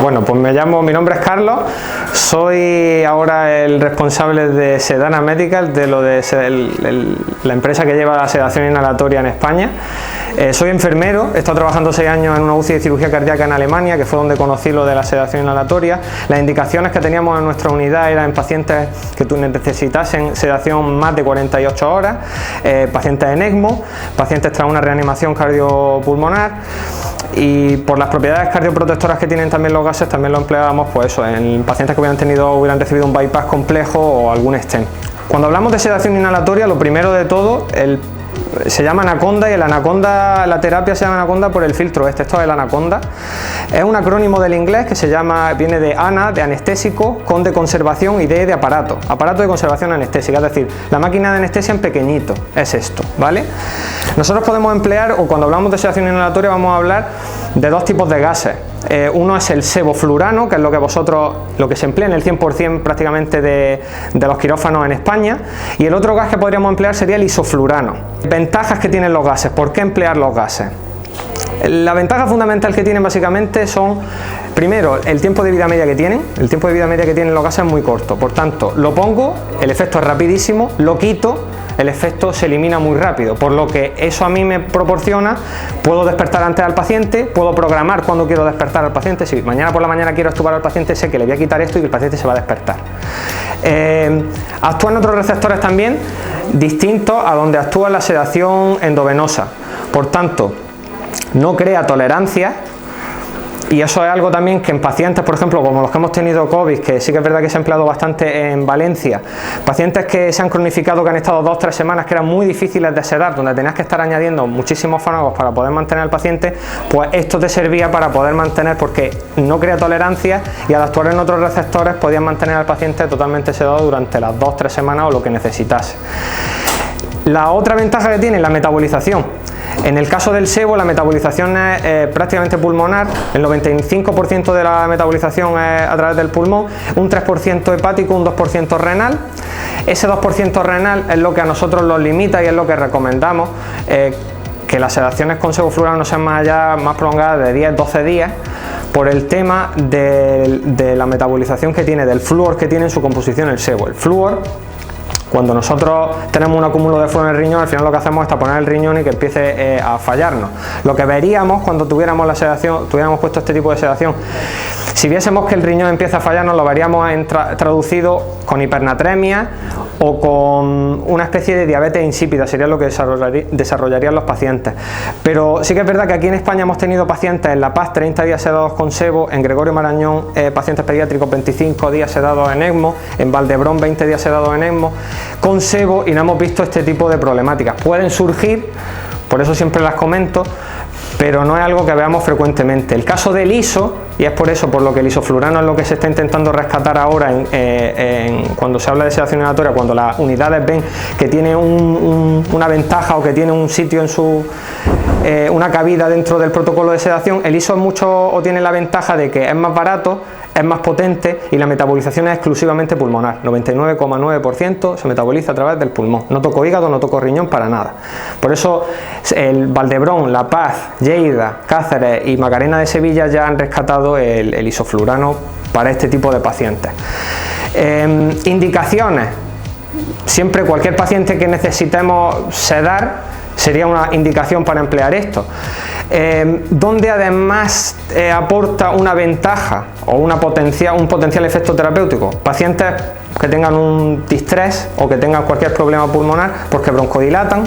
Bueno, pues mi nombre es Carlos, soy ahora el responsable de Sedana Medical, la empresa que lleva la sedación inhalatoria en España. Soy enfermero, he estado trabajando 6 años en una UCI de cirugía cardíaca en Alemania, que fue donde conocí lo de la sedación inhalatoria. Las indicaciones que teníamos en nuestra unidad eran en pacientes que necesitasen sedación más de 48 horas, pacientes en ECMO, pacientes tras una reanimación cardiopulmonar, y por las propiedades cardioprotectoras que tienen también los gases, también lo empleábamos pues eso, en pacientes que hubieran recibido un bypass complejo o algún stent. Cuando hablamos de sedación inhalatoria, lo primero de todo, se llama Anaconda, y la terapia se llama Anaconda por el filtro esto es el Anaconda. Es un acrónimo del inglés que viene de ana, de anestésico, con de conservación, y de aparato de conservación anestésica, es decir, la máquina de anestesia en pequeñito, es esto, ¿vale? Nosotros podemos emplear, o cuando hablamos de sedación inhalatoria vamos a hablar de dos tipos de gases. Uno es el sevoflurano, que es lo que se emplea en el 100% prácticamente de los quirófanos en España, y el otro gas que podríamos emplear sería el isoflurano. Ventajas que tienen los gases, ¿por qué emplear los gases? La ventaja fundamental que tienen básicamente son, primero, el tiempo de vida media que tienen. El tiempo de vida media que tienen los gases es muy corto, por tanto, lo pongo, el efecto es rapidísimo, lo quito, el efecto se elimina muy rápido, por lo que eso a mí me proporciona, puedo despertar antes al paciente, puedo programar cuando quiero despertar al paciente. Si mañana por la mañana quiero extubar al paciente, sé que le voy a quitar esto y el paciente se va a despertar. Actúan otros receptores también distintos a donde actúa la sedación endovenosa, por tanto no crea tolerancia. Y eso es algo también que en pacientes, por ejemplo, como los que hemos tenido COVID, que sí que es verdad que se ha empleado bastante en Valencia, pacientes que se han cronificado, que han estado 2 o 3 semanas, que eran muy difíciles de sedar, donde tenías que estar añadiendo muchísimos fármacos para poder mantener al paciente, pues esto te servía para poder mantener, porque no crea tolerancia, y al actuar en otros receptores podías mantener al paciente totalmente sedado durante las 2 o 3 semanas o lo que necesitase. La otra ventaja que tiene es la metabolización. En el caso del sebo, la metabolización es prácticamente pulmonar, el 95% de la metabolización es a través del pulmón, un 3% hepático, un 2% renal. Ese 2% renal es lo que a nosotros nos limita y es lo que recomendamos, que las sedaciones con sevoflurano no sean más prolongadas de 10-12 días, por el tema de la metabolización que tiene, del flúor que tiene en su composición el sebo. El flúor, cuando nosotros tenemos un acúmulo de flúor en el riñón, al final lo que hacemos es taponar el riñón y que empiece a fallarnos. Lo que veríamos cuando tuviéramos puesto este tipo de sedación, si viésemos que el riñón empieza a fallarnos, lo veríamos traducido con hipernatremia o con una especie de diabetes insípida, sería lo que desarrollarían los pacientes. Pero sí que es verdad que aquí en España hemos tenido pacientes en La Paz 30 días sedados con sebo, en Gregorio Marañón pacientes pediátricos 25 días sedados en ECMO, en Valdebrón 20 días sedados en ECMO con sebo, y no hemos visto este tipo de problemáticas. Pueden surgir, por eso siempre las comento, pero no es algo que veamos frecuentemente. El caso del ISO, y es por lo que el isoflurano es lo que se está intentando rescatar ahora cuando se habla de sedación inhalatoria, cuando las unidades ven que tiene una ventaja o que tiene un sitio en una cabida dentro del protocolo de sedación. El ISO tiene la ventaja de que es más barato, es más potente, y la metabolización es exclusivamente pulmonar. 99,9% se metaboliza a través del pulmón. No toco hígado, no toco riñón para nada. Por eso el Valdebrón, La Paz, Lleida, Cáceres y Macarena de Sevilla ya han rescatado el isoflurano para este tipo de pacientes. Indicaciones. Siempre cualquier paciente que necesitemos sedar sería una indicación para emplear esto. Donde además aporta una ventaja o un potencial efecto terapéutico, pacientes que tengan un distrés o que tengan cualquier problema pulmonar, porque broncodilatan.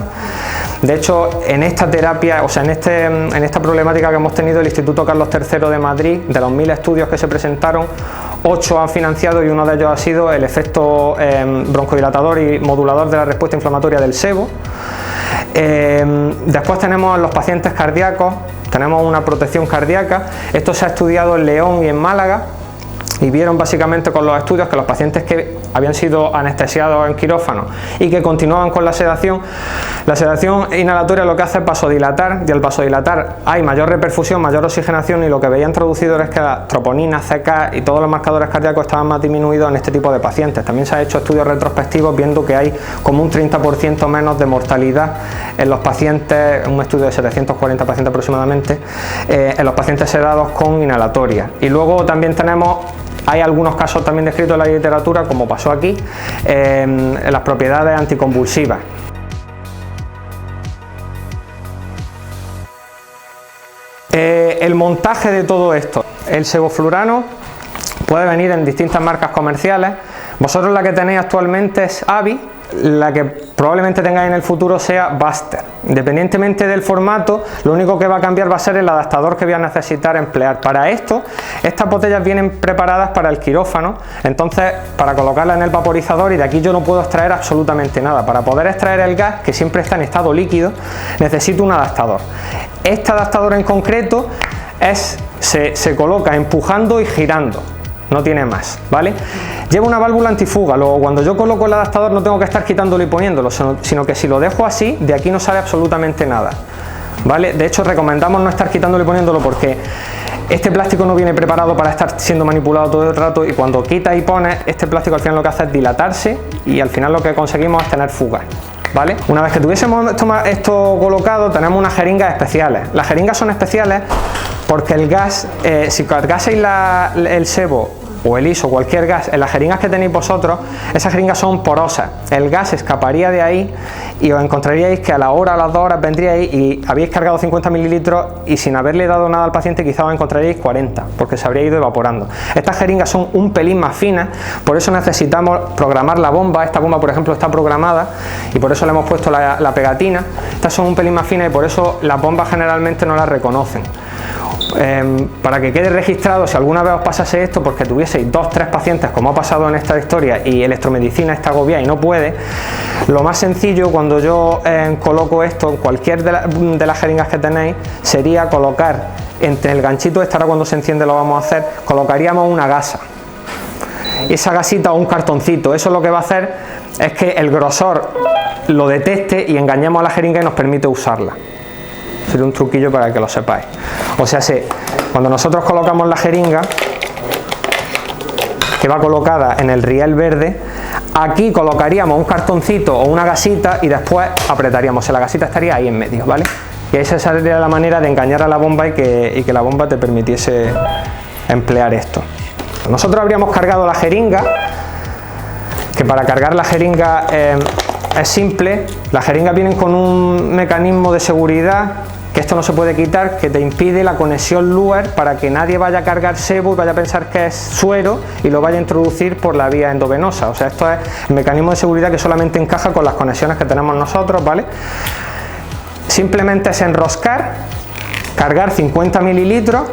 De hecho, en esta terapia, en esta problemática que hemos tenido, el Instituto Carlos III de Madrid, de los 1000 estudios que se presentaron, 8 han financiado, y uno de ellos ha sido el efecto broncodilatador y modulador de la respuesta inflamatoria del sebo. Después tenemos los pacientes cardíacos, tenemos una protección cardíaca. Esto se ha estudiado en León y en Málaga, y vieron básicamente con los estudios que los pacientes que habían sido anestesiados en quirófano y que continuaban con la sedación inhalatoria lo que hace es vasodilatar, y al vasodilatar hay mayor reperfusión, mayor oxigenación, y lo que veían traducido es que la troponina, CK y todos los marcadores cardíacos estaban más disminuidos en este tipo de pacientes. También se han hecho estudios retrospectivos viendo que hay como un 30% menos de mortalidad en los pacientes, un estudio de 740 pacientes aproximadamente, en los pacientes sedados con inhalatoria. Y luego también hay algunos casos también descritos en la literatura, como pasó aquí, en las propiedades anticonvulsivas. El montaje de todo esto. El sevoflurano puede venir en distintas marcas comerciales. Vosotros la que tenéis actualmente es Avi, la que probablemente tengáis en el futuro sea Buster. Independientemente del formato, lo único que va a cambiar va a ser el adaptador que voy a necesitar emplear. Para esto, estas botellas vienen preparadas para el quirófano, entonces para colocarla en el vaporizador, y de aquí yo no puedo extraer absolutamente nada. Para poder extraer el gas, que siempre está en estado líquido, necesito un adaptador. Este adaptador en concreto se coloca empujando y girando. No tiene más, ¿vale? Lleva una válvula antifuga, luego cuando yo coloco el adaptador no tengo que estar quitándolo y poniéndolo, sino que si lo dejo así, de aquí no sale absolutamente nada, ¿vale? De hecho, recomendamos no estar quitándolo y poniéndolo porque este plástico no viene preparado para estar siendo manipulado todo el rato, y cuando quitas y pones, este plástico al final lo que hace es dilatarse y al final lo que conseguimos es tener fugas, ¿vale? Una vez que tuviésemos esto colocado, tenemos unas jeringas especiales. Las jeringas son especiales porque el gas, si cargaseis el sebo o el ISO, cualquier gas, en las jeringas que tenéis vosotros, esas jeringas son porosas. El gas escaparía de ahí y os encontraríais que a la hora, a las 2 horas vendríais y habéis cargado 50 mililitros y sin haberle dado nada al paciente quizá os encontraríais 40, porque se habría ido evaporando. Estas jeringas son un pelín más finas, por eso necesitamos programar la bomba. Esta bomba, por ejemplo, está programada y por eso le hemos puesto la pegatina. Estas son un pelín más finas y por eso las bombas generalmente no las reconocen. Para que quede registrado, si alguna vez os pasase esto porque tuvieseis 2-3 pacientes, como ha pasado en esta historia, y electromedicina está agobiada y no puede, lo más sencillo cuando yo coloco esto en cualquier de las jeringas que tenéis sería colocar entre el ganchito ahora cuando se enciende lo vamos a hacer, colocaríamos una gasa, esa gasita o un cartoncito. Eso lo que va a hacer es que el grosor lo detecte y engañemos a la jeringa y nos permite usarla. Sería un truquillo para que lo sepáis. O sea, cuando nosotros colocamos la jeringa, que va colocada en el riel verde, aquí colocaríamos un cartoncito o una gasita y después apretaríamos. La gasita estaría ahí en medio, ¿vale? Y esa sería la manera de engañar a la bomba y que la bomba te permitiese emplear esto. Nosotros habríamos cargado la jeringa, que para cargar la jeringa es simple. Las jeringas vienen con un mecanismo de seguridad, que esto no se puede quitar, que te impide la conexión Luer para que nadie vaya a cargar sebo y vaya a pensar que es suero y lo vaya a introducir por la vía endovenosa. O sea, esto es el mecanismo de seguridad que solamente encaja con las conexiones que tenemos nosotros, ¿vale? Simplemente es enroscar, cargar 50 mililitros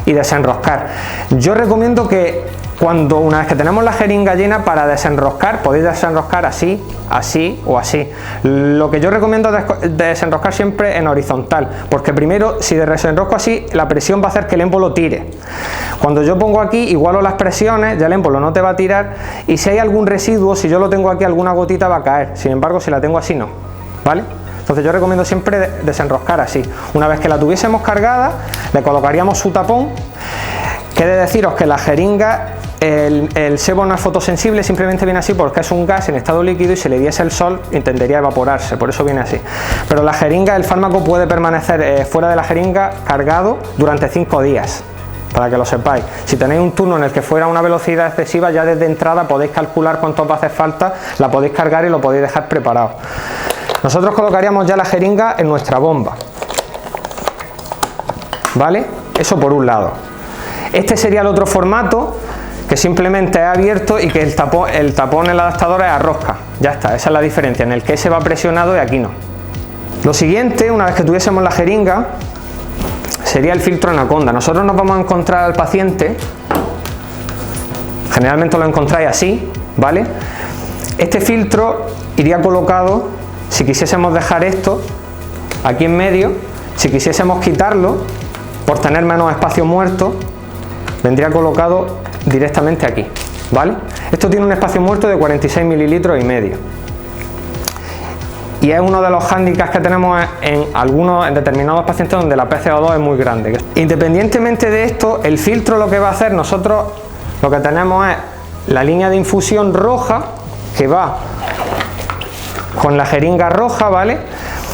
y desenroscar. Yo recomiendo que una vez que tenemos la jeringa llena, para desenroscar, podéis desenroscar así, así o así. Lo que yo recomiendo es desenroscar siempre en horizontal, porque primero, si desenrosco así, la presión va a hacer que el émbolo tire. Cuando yo pongo aquí, igualo las presiones, ya el émbolo no te va a tirar, y si hay algún residuo, si yo lo tengo aquí, alguna gotita va a caer. Sin embargo, si la tengo así, no, ¿vale? Entonces yo recomiendo siempre desenroscar así. Una vez que la tuviésemos cargada, le colocaríamos su tapón. Que he de deciros que la jeringa, el sebo no es fotosensible, simplemente viene así porque es un gas en estado líquido y si le diese el sol tendería a evaporarse, por eso viene así. Pero la jeringa, el fármaco puede permanecer fuera de la jeringa cargado durante 5 días, para que lo sepáis. Si tenéis un turno en el que fuera una velocidad excesiva, ya desde entrada podéis calcular cuánto os va a hacer falta, la podéis cargar y lo podéis dejar preparado. Nosotros colocaríamos ya la jeringa en nuestra bomba, ¿vale? Eso por un lado. Este sería el otro formato, que simplemente es abierto y que el tapón en el adaptador es a rosca. Ya está, esa es la diferencia, en el que ese va presionado y aquí no. Lo siguiente, una vez que tuviésemos la jeringa, sería el filtro anaconda. Nosotros nos vamos a encontrar al paciente, generalmente lo encontráis así, ¿vale? Este filtro iría colocado, si quisiésemos dejar esto aquí en medio, si quisiésemos quitarlo por tener menos espacio muerto, vendría colocado directamente aquí, ¿vale? Esto tiene un espacio muerto de 46 mililitros y medio. Y es uno de los hándicaps que tenemos en determinados pacientes donde la PCO2 es muy grande. Independientemente de esto, el filtro lo que va a hacer, nosotros lo que tenemos es la línea de infusión roja que va con la jeringa roja, ¿vale?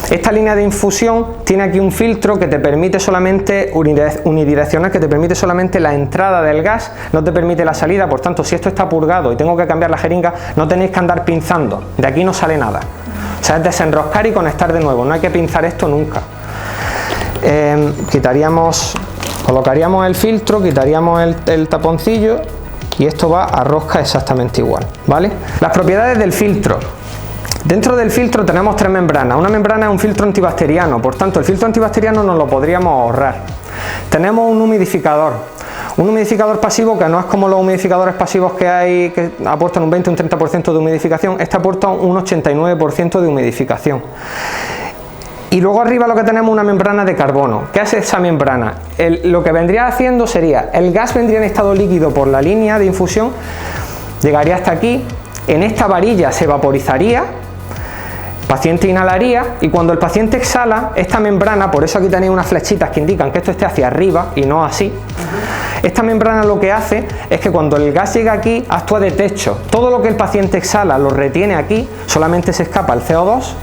Esta línea de infusión tiene aquí un filtro que te permite solamente unidireccional, que te permite solamente la entrada del gas, no te permite la salida. Por tanto, si esto está purgado y tengo que cambiar la jeringa, no tenéis que andar pinzando, de aquí no sale nada. O sea, es desenroscar y conectar de nuevo, no hay que pinzar esto nunca. Colocaríamos el filtro, quitaríamos el taponcillo y esto va a rosca exactamente igual, ¿vale? Las propiedades del filtro. Dentro del filtro tenemos tres membranas. Una membrana es un filtro antibacteriano, por tanto el filtro antibacteriano nos lo podríamos ahorrar. Tenemos un humidificador pasivo que no es como los humidificadores pasivos que hay que aportan un 20 o un 30% de humidificación. Este aporta un 89% de humidificación. Y luego arriba lo que tenemos es una membrana de carbono. ¿Qué hace esa membrana? Lo que vendría haciendo sería, el gas vendría en estado líquido por la línea de infusión, llegaría hasta aquí, en esta varilla se vaporizaría, el paciente inhalaría y cuando el paciente exhala, esta membrana, por eso aquí tenéis unas flechitas que indican que esto esté hacia arriba y no así, esta membrana lo que hace es que cuando el gas llega aquí, actúa de techo. Todo lo que el paciente exhala lo retiene aquí, solamente se escapa el CO2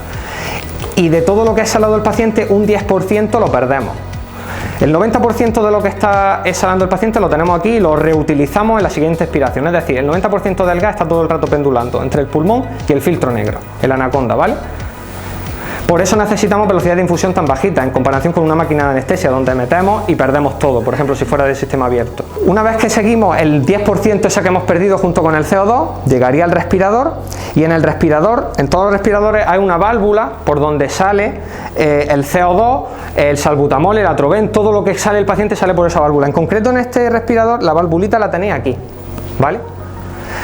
y de todo lo que ha exhalado el paciente, un 10% lo perdemos. El 90% de lo que está exhalando el paciente lo tenemos aquí y lo reutilizamos en la siguiente expiración. Es decir, el 90% del gas está todo el rato pendulando entre el pulmón y el filtro negro, el anaconda, ¿vale? Por eso necesitamos velocidad de infusión tan bajita en comparación con una máquina de anestesia donde metemos y perdemos todo, por ejemplo si fuera de sistema abierto. Una vez que seguimos el 10% ese que hemos perdido junto con el CO2, llegaría al respirador y en el respirador, en todos los respiradores hay una válvula por donde sale el CO2, el salbutamol, el atroben, todo lo que sale el paciente sale por esa válvula. En concreto en este respirador la valvulita la tenéis aquí, ¿vale?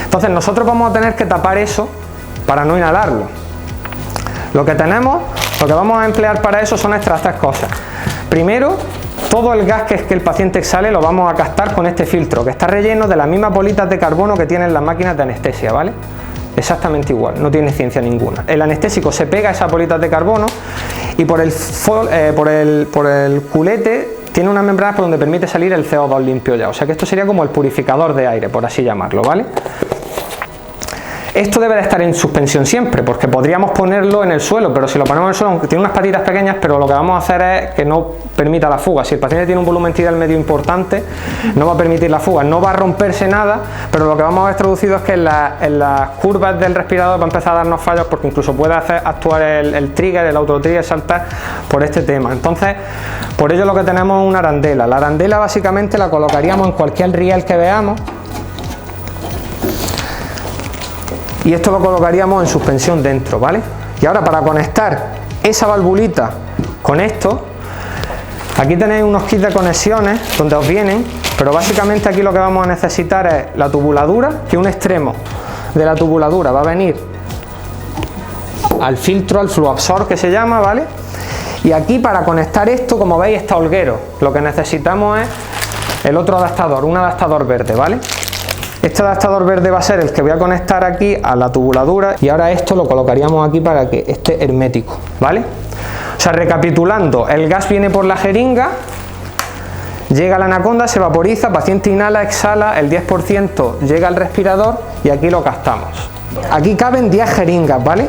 Entonces nosotros vamos a tener que tapar eso para no inhalarlo. Lo que vamos a emplear para eso son estas tres cosas. Primero, todo el gas que el paciente exhale lo vamos a captar con este filtro, que está relleno de las mismas bolitas de carbono que tienen las máquinas de anestesia, ¿vale? Exactamente igual, no tiene ciencia ninguna. El anestésico se pega a esas bolitas de carbono y por el culete tiene una membrana por donde permite salir el CO2 limpio ya. O sea que esto sería como el purificador de aire, por así llamarlo, ¿vale? Esto debe de estar en suspensión siempre, porque podríamos ponerlo en el suelo, pero si lo ponemos en el suelo, aunque tiene unas patitas pequeñas, pero lo que vamos a hacer es que no permita la fuga. Si el paciente tiene un volumen tidal medio importante, no va a permitir la fuga, no va a romperse nada, pero lo que vamos a ver traducido es que en las curvas del respirador va a empezar a darnos fallos, porque incluso puede hacer actuar el trigger, el autotrigger saltar por este tema. Entonces, por ello lo que tenemos es una arandela. La arandela básicamente la colocaríamos en cualquier riel que veamos, y esto lo colocaríamos en suspensión dentro, ¿vale? Y ahora para conectar esa valvulita con esto, aquí tenéis unos kits de conexiones donde os vienen, pero básicamente aquí lo que vamos a necesitar es la tubuladura, que un extremo de la tubuladura va a venir al filtro, al fluabsor que se llama, ¿vale? Y aquí para conectar esto, como veis, está holguero. Lo que necesitamos es el otro adaptador, un adaptador verde, ¿vale? Este adaptador verde va a ser el que voy a conectar aquí a la tubuladura y ahora esto lo colocaríamos aquí para que esté hermético, ¿vale? O sea, recapitulando, el gas viene por la jeringa, llega a la anaconda, se vaporiza, paciente inhala, exhala, el 10% llega al respirador y aquí lo captamos. Aquí caben 10 jeringas, ¿vale?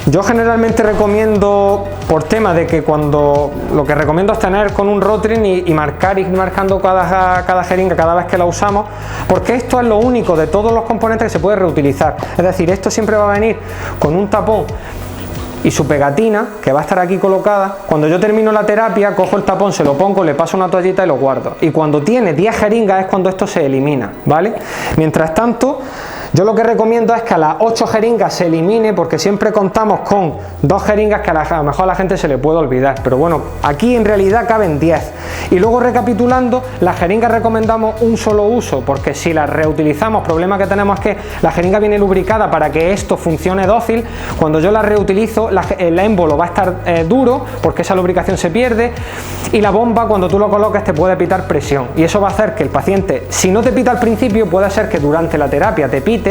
Yo generalmente recomiendo, por tema de que lo que recomiendo es tener con un Rotring y ir marcando cada jeringa cada vez que la usamos, porque esto es lo único de todos los componentes que se puede reutilizar. Es decir, esto siempre va a venir con un tapón y su pegatina, que va a estar aquí colocada. Cuando yo termino la terapia, cojo el tapón, se lo pongo, le paso una toallita y lo guardo. Y cuando tiene 10 jeringas es cuando esto se elimina, ¿vale? Mientras tanto, Yo lo que recomiendo es que a las 8 jeringas se elimine, porque siempre contamos con 2 jeringas que a lo mejor a la gente se le puede olvidar, pero bueno, aquí en realidad caben 10. Y luego, recapitulando, las jeringas recomendamos un solo uso, porque si las reutilizamos, el problema que tenemos es que la jeringa viene lubricada para que esto funcione dócil. Cuando yo la reutilizo, el émbolo va a estar duro, porque esa lubricación se pierde, y la bomba, cuando tú lo coloques, te puede pitar presión, y eso va a hacer que el paciente, si no te pita al principio, puede ser que durante la terapia te pite.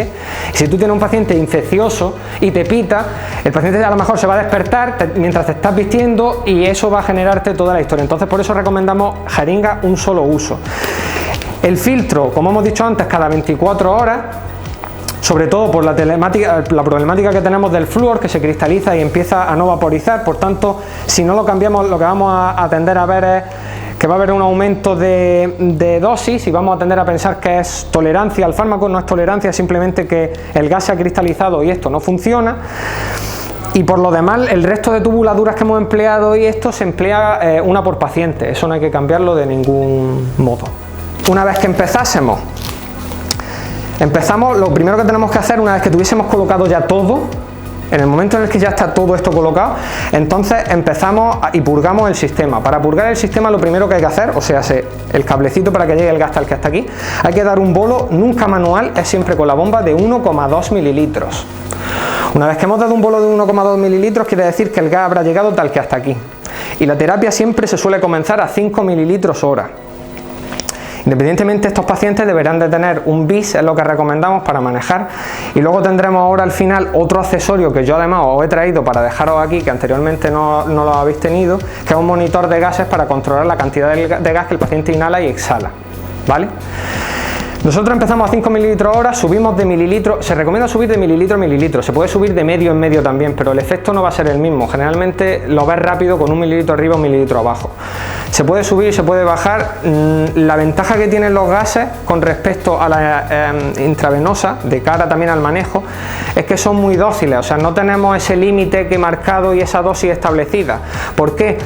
Si tú tienes un paciente infeccioso y te pita, el paciente a lo mejor se va a despertar mientras te estás vistiendo, y eso va a generarte toda la historia. Entonces, por eso recomendamos jeringa un solo uso. El filtro, como hemos dicho antes, cada 24 horas, sobre todo por la problemática que tenemos del flúor, que se cristaliza y empieza a no vaporizar. Por tanto, si no lo cambiamos, lo que vamos a tender a ver es que va a haber un aumento de dosis, y vamos a tender a pensar que es tolerancia al fármaco. No es tolerancia, es simplemente que el gas se ha cristalizado y esto no funciona. Y por lo demás, el resto de tubuladuras que hemos empleado, y esto se emplea una por paciente, eso no hay que cambiarlo de ningún modo. Una vez que empezamos, lo primero que tenemos que hacer, una vez que tuviésemos colocado ya todo, en el momento en el que ya está todo esto colocado, entonces empezamos y purgamos el sistema. Para purgar el sistema, lo primero que hay que hacer, o sea, el cablecito para que llegue el gas tal que está aquí, hay que dar un bolo, nunca manual, es siempre con la bomba, de 1,2 mililitros. Una vez que hemos dado un bolo de 1,2 mililitros, quiere decir que el gas habrá llegado tal que hasta aquí. Y la terapia siempre se suele comenzar a 5 mililitros hora. Independientemente, estos pacientes deberán de tener un BIS, es lo que recomendamos para manejar. Y luego tendremos ahora al final otro accesorio que yo además os he traído para dejaros aquí, que anteriormente no lo habéis tenido, que es un monitor de gases para controlar la cantidad de gas que el paciente inhala y exhala, ¿vale? Nosotros empezamos a 5 mililitros hora, subimos de mililitro, se recomienda subir de mililitro a mililitro, se puede subir de medio en medio también, pero el efecto no va a ser el mismo. Generalmente lo ves rápido con 1 mililitro arriba, 1 mililitro abajo. Se puede subir y se puede bajar. La ventaja que tienen los gases con respecto a la intravenosa, de cara también al manejo, es que son muy dóciles, o sea, no tenemos ese límite que marcado y esa dosis establecida. ¿Por qué?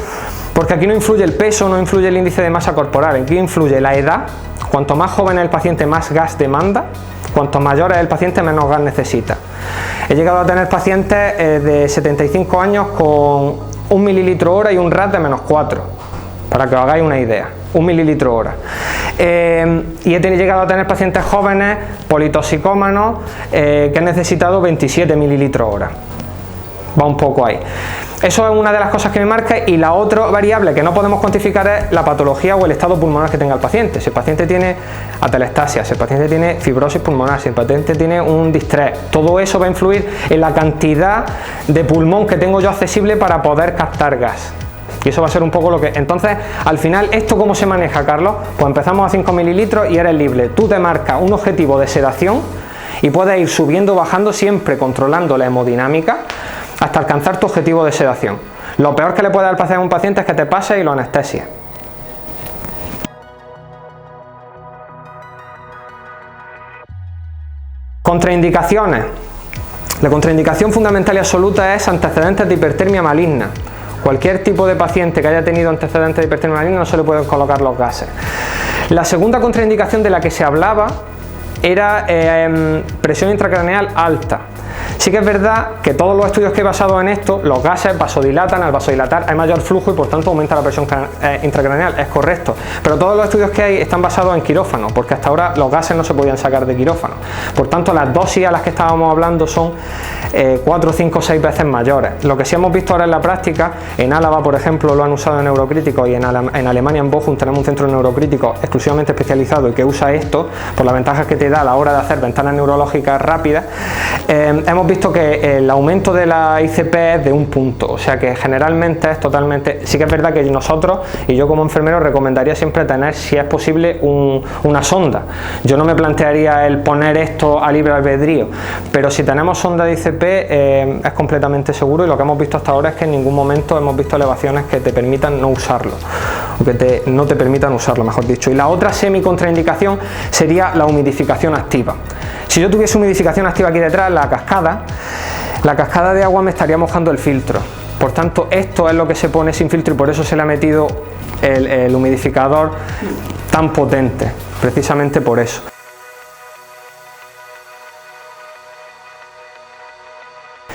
Porque aquí no influye el peso, no influye el índice de masa corporal, aquí influye la edad. Cuanto más joven es el paciente, más gas demanda. Cuanto mayor es el paciente, menos gas necesita. He llegado a tener pacientes de 75 años con 1 mililitro hora y un RAT de -4, para que os hagáis una idea, 1 mililitro hora. Y he llegado a tener pacientes jóvenes, politoxicómanos, que han necesitado 27 mililitros hora. Va un poco ahí. Eso es una de las cosas que me marca. Y la otra variable que no podemos cuantificar es la patología o el estado pulmonar que tenga el paciente. Si el paciente tiene atelectasia, si el paciente tiene fibrosis pulmonar, si el paciente tiene un distrés, todo eso va a influir en la cantidad de pulmón que tengo yo accesible para poder captar gas. Y eso va a ser un poco lo que... Entonces, al final, ¿esto cómo se maneja, Carlos? Pues empezamos a 5 mililitros y eres libre. Tú te marcas un objetivo de sedación y puedes ir subiendo o bajando, siempre controlando la hemodinámica, hasta alcanzar tu objetivo de sedación. Lo peor que le puede pasar a un paciente es que te pase y lo anestesie. Contraindicaciones. La contraindicación fundamental y absoluta es antecedentes de hipertermia maligna. Cualquier tipo de paciente que haya tenido antecedentes de hipertermia maligna no se le pueden colocar los gases. La segunda contraindicación de la que se hablaba era presión intracraneal alta. Sí que es verdad que todos los estudios que he basado en esto, los gases vasodilatan, al vasodilatar hay mayor flujo y por tanto aumenta la presión intracraneal, es correcto, pero todos los estudios que hay están basados en quirófano, porque hasta ahora los gases no se podían sacar de quirófano. Por tanto, las dosis a las que estábamos hablando son 4, 5, 6 veces mayores. Lo que sí hemos visto ahora en la práctica, en Álava por ejemplo lo han usado en neurocríticos, y en Alemania, en Bochum, tenemos un centro neurocrítico exclusivamente especializado y que usa esto por las ventajas que te da a la hora de hacer ventanas neurológicas rápidas. Hemos visto que el aumento de la ICP es de 1 punto, o sea que generalmente es totalmente... Sí que es verdad que nosotros, y yo como enfermero, recomendaría siempre tener, si es posible, una sonda. Yo no me plantearía el poner esto a libre albedrío, pero si tenemos sonda de ICP es completamente seguro, y lo que hemos visto hasta ahora es que en ningún momento hemos visto elevaciones que te permitan no usarlo, o que no te permitan usarlo, mejor dicho. Y la otra semi-contraindicación sería la humidificación activa. Si yo tuviese humidificación activa aquí detrás, la cascada de agua me estaría mojando el filtro. Por tanto, esto es lo que se pone sin filtro y por eso se le ha metido el humidificador tan potente, precisamente por eso.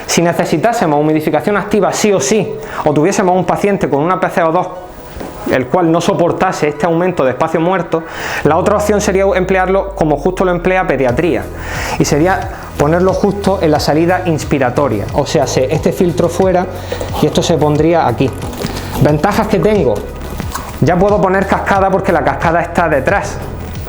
Si necesitásemos humidificación activa sí o sí, o tuviésemos un paciente con una PCO2 el cual no soportase este aumento de espacio muerto, la otra opción sería emplearlo como justo lo emplea pediatría, y sería ponerlo justo en la salida inspiratoria, o sea, este filtro fuera y esto se pondría aquí. Ventajas que tengo: ya puedo poner cascada porque la cascada está detrás,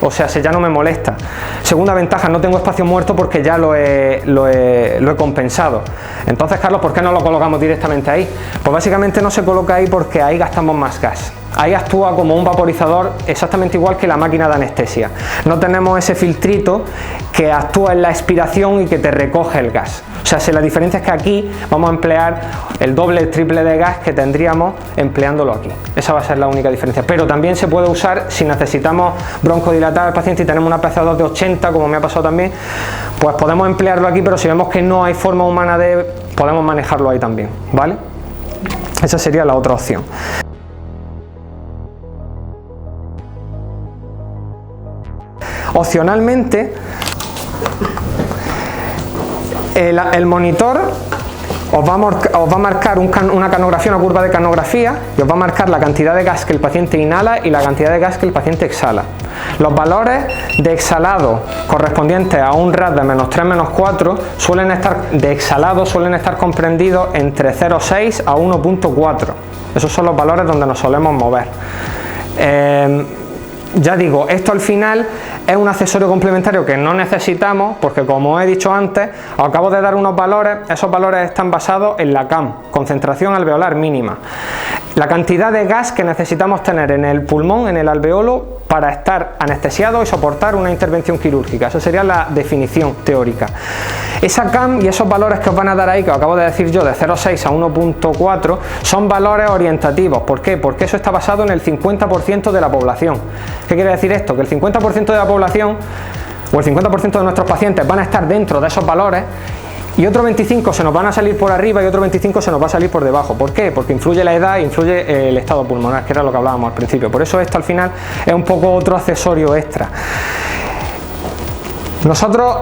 o sea, ya no me molesta. Segunda ventaja, no tengo espacio muerto porque ya lo he compensado. Entonces, Carlos, ¿por qué no lo colocamos directamente ahí? Pues básicamente no se coloca ahí porque ahí gastamos más gas. Ahí actúa como un vaporizador exactamente igual que la máquina de anestesia. No tenemos ese filtrito que actúa en la expiración y que te recoge el gas. O sea, si la diferencia es que aquí vamos a emplear el doble, el triple de gas que tendríamos empleándolo aquí. Esa va a ser la única diferencia. Pero también se puede usar si necesitamos broncodilatar al paciente y tenemos una PCO2 de 80, como me ha pasado también, pues podemos emplearlo aquí, pero si vemos que no hay forma humana podemos manejarlo ahí también, ¿vale? Esa sería la otra opción. Opcionalmente, el monitor os va a marcar una canografía, una curva de canografía, y os va a marcar la cantidad de gas que el paciente inhala y la cantidad de gas que el paciente exhala. Los valores de exhalado correspondientes a un RAT de -3, -4 de exhalado suelen estar comprendidos entre 0,6 a 1,4. Esos son los valores donde nos solemos mover. Ya digo, esto al final es un accesorio complementario que no necesitamos porque, como he dicho antes, os acabo de dar unos valores. Esos valores están basados en la CAM, concentración alveolar mínima, la cantidad de gas que necesitamos tener en el pulmón, en el alveolo, para estar anestesiado y soportar una intervención quirúrgica. Esa sería la definición teórica. Esa CAM y esos valores que os van a dar ahí, que os acabo de decir yo, de 0,6 a 1,4, son valores orientativos. ¿Por qué? Porque eso está basado en el 50% de la población. ¿Qué quiere decir esto? Que el 50% de la población, o el 50% de nuestros pacientes, van a estar dentro de esos valores, y otro 25 se nos van a salir por arriba y otro 25 se nos va a salir por debajo. ¿Por qué? Porque influye la edad, influye el estado pulmonar, que era lo que hablábamos al principio. Por eso esto al final es un poco otro accesorio extra. Nosotros,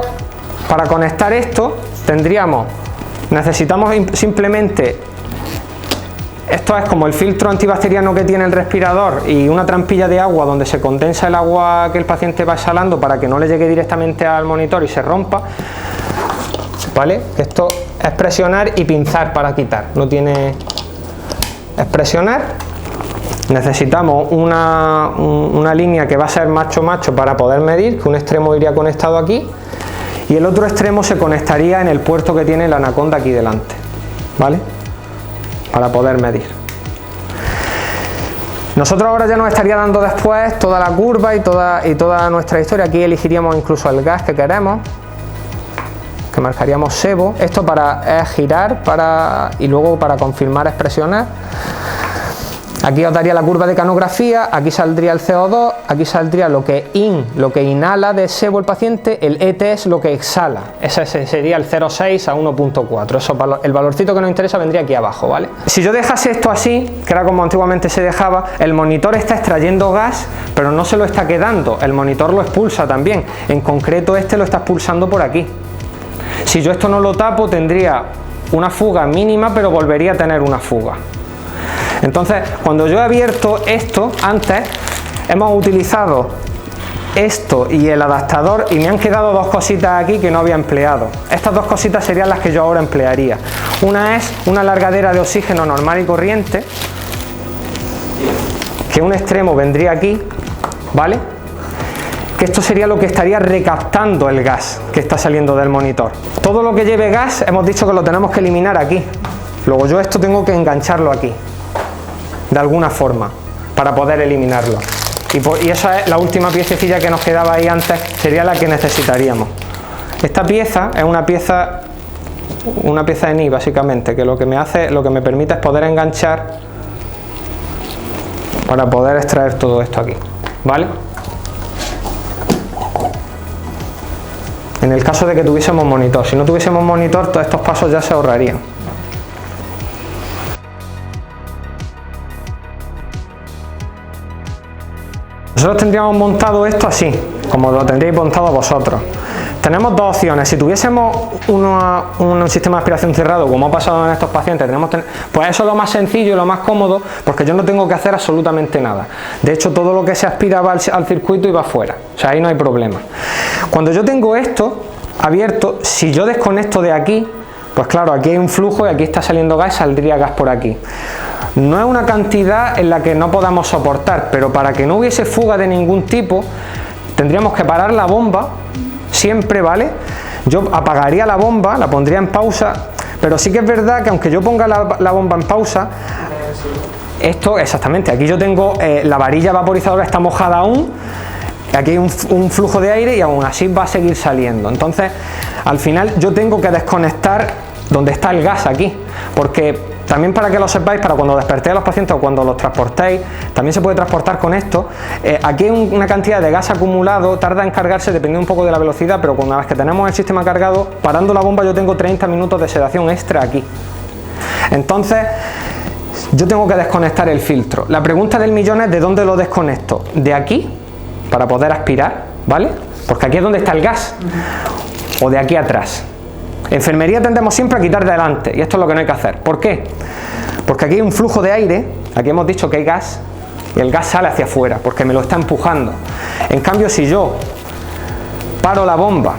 para conectar esto, necesitamos simplemente, esto es como el filtro antibacteriano que tiene el respirador y una trampilla de agua donde se condensa el agua que el paciente va exhalando para que no le llegue directamente al monitor y se rompa. ¿Vale? Esto es presionar y pinzar para quitar, no tiene... es presionar. Necesitamos una línea que va a ser macho-macho para poder medir, que un extremo iría conectado aquí y el otro extremo se conectaría en el puerto que tiene la anaconda aquí delante, ¿vale? Para poder medir. Nosotros ahora ya nos estaría dando después toda la curva y toda nuestra historia. Aquí elegiríamos incluso el gas que queremos, que marcaríamos sebo. Esto es girar y luego para confirmar es presionar. Aquí os daría la curva de canografía, aquí saldría el CO2, aquí saldría lo que inhala de sebo el paciente, el ET es lo que exhala. Ese sería el 0,6 a 1,4. El valorcito que nos interesa vendría aquí abajo, ¿vale? Si yo dejase esto así, que era como antiguamente se dejaba, el monitor está extrayendo gas, pero no se lo está quedando, el monitor lo expulsa también. En concreto este lo está expulsando por aquí. Si yo esto no lo tapo, tendría una fuga mínima, pero volvería a tener una fuga. Entonces, cuando yo he abierto esto antes, hemos utilizado esto y el adaptador y me han quedado dos cositas aquí que no había empleado. Estas dos cositas serían las que yo ahora emplearía. Una es una largadera de oxígeno normal y corriente, que un extremo vendría aquí, ¿vale? Que esto sería lo que estaría recaptando el gas que está saliendo del monitor. Todo lo que lleve gas hemos dicho que lo tenemos que eliminar aquí. Luego yo esto tengo que engancharlo aquí, de alguna forma, para poder eliminarlo. Y esa es la última piececilla que nos quedaba ahí antes, sería la que necesitaríamos. Esta pieza es una pieza de ni, básicamente, que lo que me permite es poder enganchar para poder extraer todo esto aquí, ¿vale? En el caso de que tuviésemos monitor. Si no tuviésemos monitor, todos estos pasos ya se ahorrarían. Nosotros tendríamos montado esto así, como lo tendríais montado vosotros. tenemos dos opciones. Si tuviésemos un sistema de aspiración cerrado, como ha pasado en estos pacientes, pues eso es lo más sencillo y lo más cómodo, porque yo no tengo que hacer absolutamente nada. De hecho, todo lo que se aspira va al circuito y va fuera. O sea, ahí no hay problema. Cuando yo tengo esto abierto, si yo desconecto de aquí, pues claro, aquí hay un flujo y aquí está saliendo gas, saldría gas por aquí. No es una cantidad en la que no podamos soportar, pero para que no hubiese fuga de ningún tipo, tendríamos que parar la bomba siempre, ¿vale? Yo apagaría la bomba, la pondría en pausa, pero sí que es verdad que aunque yo ponga la bomba en pausa, esto exactamente, aquí yo tengo la varilla vaporizadora, está mojada aún, aquí hay un flujo de aire y aún así va a seguir saliendo. Entonces, al final yo tengo que desconectar donde está el gas aquí, porque también, para que lo sepáis, para cuando despertéis a los pacientes o cuando los transportéis, también se puede transportar con esto. Aquí hay una cantidad de gas acumulado, tarda en cargarse dependiendo un poco de la velocidad, pero una vez que tenemos el sistema cargado, parando la bomba yo tengo 30 minutos de sedación extra aquí. Entonces, yo tengo que desconectar el filtro. La pregunta del millón es: ¿de dónde lo desconecto? ¿De aquí? Para poder aspirar, ¿vale? Porque aquí es donde está el gas. ¿O de aquí atrás? En enfermería tendemos siempre a quitar de delante, y esto es lo que no hay que hacer. ¿Por qué? Porque aquí hay un flujo de aire, aquí hemos dicho que hay gas, y el gas sale hacia afuera, porque me lo está empujando. En cambio, si yo paro la bomba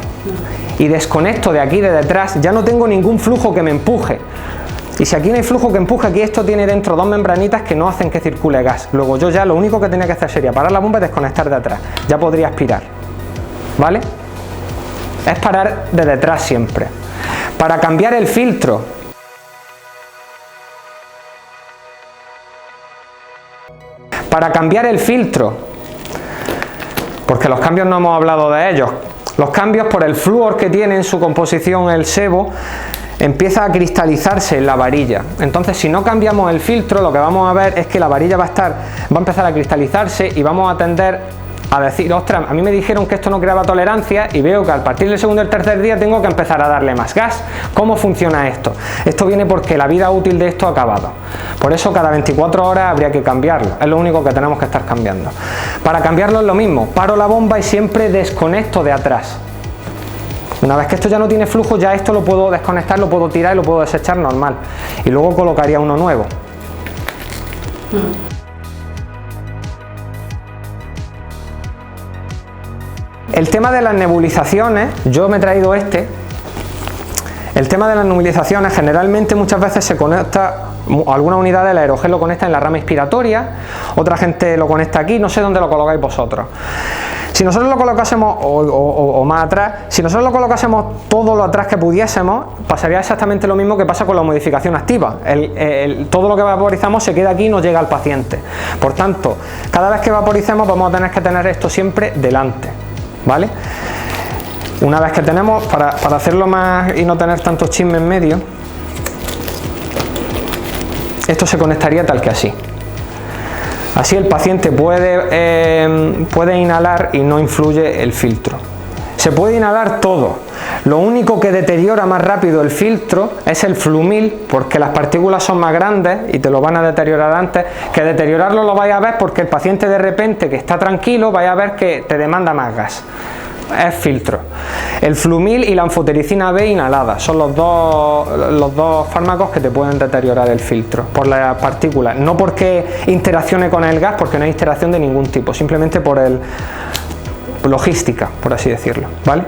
y desconecto de aquí, de detrás, ya no tengo ningún flujo que me empuje. Y si aquí no hay flujo que empuje, aquí esto tiene dentro dos membranitas que no hacen que circule gas. Luego yo ya lo único que tenía que hacer sería parar la bomba y desconectar de atrás. Ya podría aspirar, ¿vale? Es parar de detrás siempre. Para cambiar el filtro, porque los cambios no hemos hablado de ellos, los cambios por el flúor que tiene en su composición el sebo, empieza a cristalizarse en la varilla. Entonces, si no cambiamos el filtro, lo que vamos a ver es que la varilla va a empezar a cristalizarse y vamos a tender a decir: ostras, a mí me dijeron que esto no creaba tolerancia, y veo que a partir del segundo o el tercer día tengo que empezar a darle más gas. ¿Cómo funciona esto? Esto viene porque la vida útil de esto ha acabado. Por eso cada 24 horas habría que cambiarlo. Es lo único que tenemos que estar cambiando. Para cambiarlo es lo mismo. Paro la bomba y siempre desconecto de atrás. Una vez que esto ya no tiene flujo, ya esto lo puedo desconectar, lo puedo tirar y lo puedo desechar normal. Y luego colocaría uno nuevo. El tema de las nebulizaciones, yo me he traído este. El tema de las nebulizaciones, generalmente muchas veces se conecta, algunas unidades del aerogel lo conectan en la rama inspiratoria, otra gente lo conecta aquí, no sé dónde lo colocáis vosotros. Si nosotros lo colocásemos, o más atrás, si nosotros lo colocásemos todo lo atrás que pudiésemos, pasaría exactamente lo mismo que pasa con la modificación activa. Todo lo que vaporizamos se queda aquí y no llega al paciente. Por tanto, cada vez que vaporicemos vamos a tener que tener esto siempre delante, ¿vale? Una vez que tenemos, para hacerlo más y no tener tantos chismes en medio, esto se conectaría tal que así. Así el paciente puede inhalar y no influye el filtro. Se puede inhalar todo. Lo único que deteriora más rápido el filtro es el flumil, porque las partículas son más grandes y te lo van a deteriorar antes. Que deteriorarlo lo vais a ver porque el paciente, de repente, que está tranquilo, vais a ver que te demanda más gas. Es filtro. El flumil y la anfotericina B inhalada son los dos fármacos que te pueden deteriorar el filtro por las partículas, no porque interaccione con el gas, porque no hay interacción de ningún tipo, simplemente por logística, por así decirlo, ¿vale?